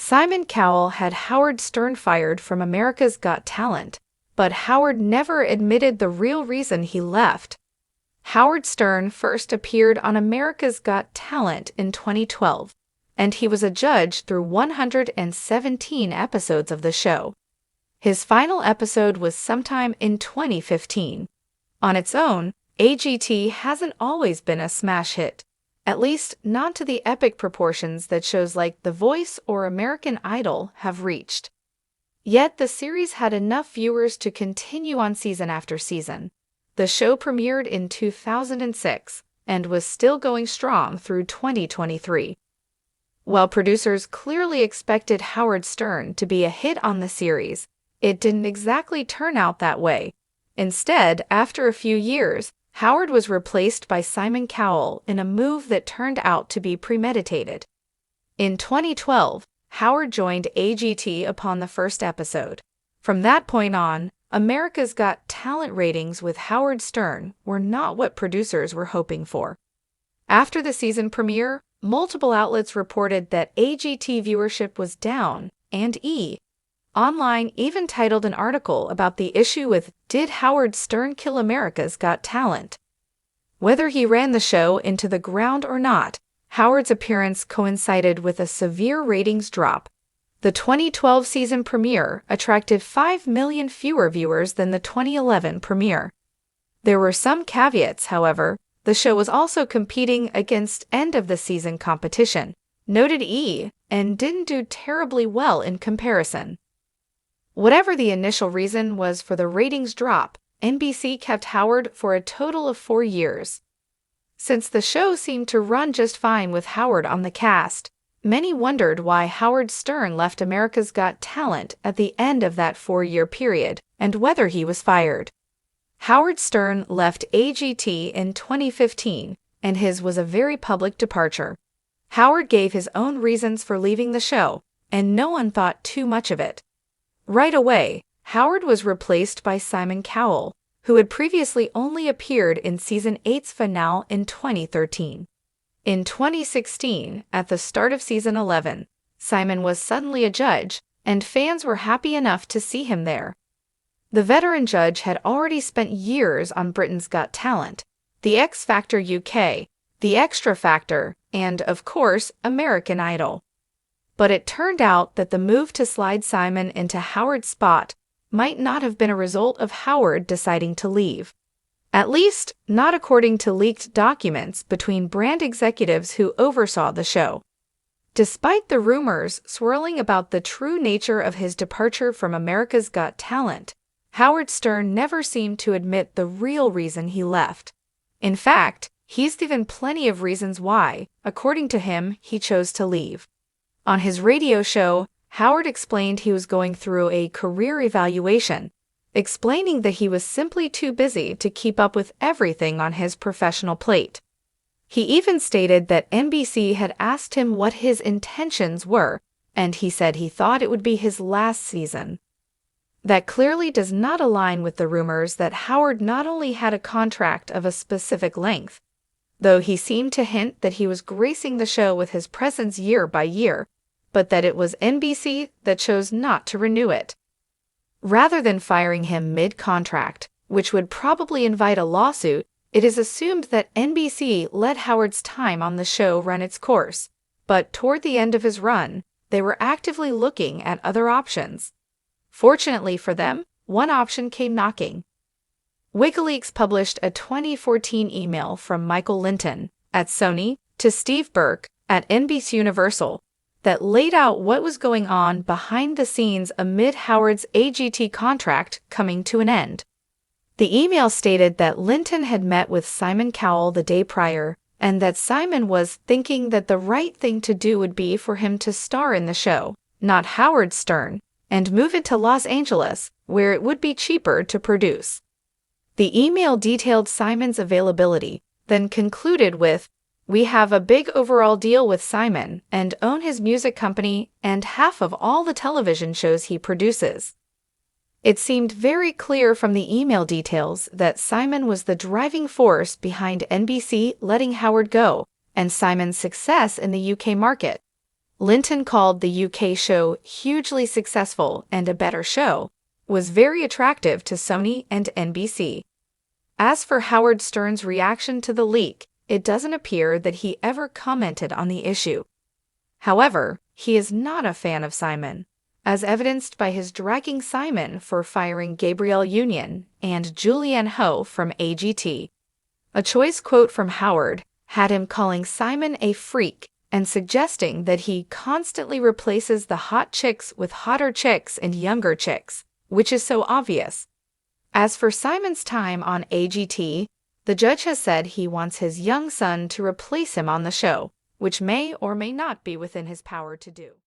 Simon Cowell had Howard Stern fired from America's Got Talent, but Howard never admitted the real reason he left. Howard Stern first appeared on America's Got Talent in 2012, and he was a judge through 117 episodes of the show. His final episode was sometime in 2015. On its own, AGT hasn't always been a smash hit, at least not to the epic proportions that shows like The Voice or American Idol have reached. Yet the series had enough viewers to continue on season after season. The show premiered in 2006 and was still going strong through 2023. While producers clearly expected Howard Stern to be a hit on the series, it didn't exactly turn out that way. Instead, after a few years, Howard was replaced by Simon Cowell in a move that turned out to be premeditated. In 2012, Howard joined AGT upon the first episode. From that point on, America's Got Talent ratings with Howard Stern were not what producers were hoping for. After the season premiere, multiple outlets reported that AGT viewership was down, and Online even titled an article about the issue with "Did Howard Stern Kill America's Got Talent?" Whether he ran the show into the ground or not, Howard's appearance coincided with a severe ratings drop. The 2012 season premiere attracted 5 million fewer viewers than the 2011 premiere. There were some caveats, however. The show was also competing against end-of-the-season competition, noted and didn't do terribly well in comparison. Whatever the initial reason was for the ratings drop, NBC kept Howard for a total of 4 years. Since the show seemed to run just fine with Howard on the cast, many wondered why Howard Stern left America's Got Talent at the end of that 4-year period and whether he was fired. Howard Stern left AGT in 2015, and his was a very public departure. Howard gave his own reasons for leaving the show, and no one thought too much of it. Right away, Howard was replaced by Simon Cowell, who had previously only appeared in Season 8's finale in 2013. In 2016, at the start of Season 11, Simon was suddenly a judge, and fans were happy enough to see him there. The veteran judge had already spent years on Britain's Got Talent, The X Factor UK, The Extra Factor, and, of course, American Idol. But it turned out that the move to slide Simon into Howard's spot might not have been a result of Howard deciding to leave. At least, not according to leaked documents between brand executives who oversaw the show. Despite the rumors swirling about the true nature of his departure from America's Got Talent, Howard Stern never seemed to admit the real reason he left. In fact, he's given plenty of reasons why, according to him, he chose to leave. On his radio show, Howard explained he was going through a career evaluation, explaining that he was simply too busy to keep up with everything on his professional plate. He even stated that NBC had asked him what his intentions were, and he said he thought it would be his last season. That clearly does not align with the rumors that Howard not only had a contract of a specific length, though he seemed to hint that he was gracing the show with his presence year by year, but that it was NBC that chose not to renew it. Rather than firing him mid-contract, which would probably invite a lawsuit, it is assumed that NBC let Howard's time on the show run its course, but toward the end of his run, they were actively looking at other options. Fortunately for them, one option came knocking. WikiLeaks published a 2014 email from Michael Linton at Sony to Steve Burke at NBC Universal that laid out what was going on behind the scenes amid Howard's AGT contract coming to an end. The email stated that Linton had met with Simon Cowell the day prior, and that Simon was thinking that the right thing to do would be for him to star in the show, not Howard Stern, and move it to Los Angeles, where it would be cheaper to produce. The email detailed Simon's availability, then concluded with, "We have a big overall deal with Simon and own his music company and half of all the television shows he produces." It seemed very clear from the email details that Simon was the driving force behind NBC letting Howard go and Simon's success in the UK market. Linton called the UK show hugely successful and a better show, was very attractive to Sony and NBC. As for Howard Stern's reaction to the leak, it doesn't appear that he ever commented on the issue. However, he is not a fan of Simon, as evidenced by his dragging Simon for firing Gabrielle Union and Julianne Hough from AGT. A choice quote from Howard had him calling Simon a freak and suggesting that he constantly replaces the hot chicks with hotter chicks and younger chicks, which is so obvious. As for Simon's time on AGT, the judge has said he wants his young son to replace him on the show, which may or may not be within his power to do.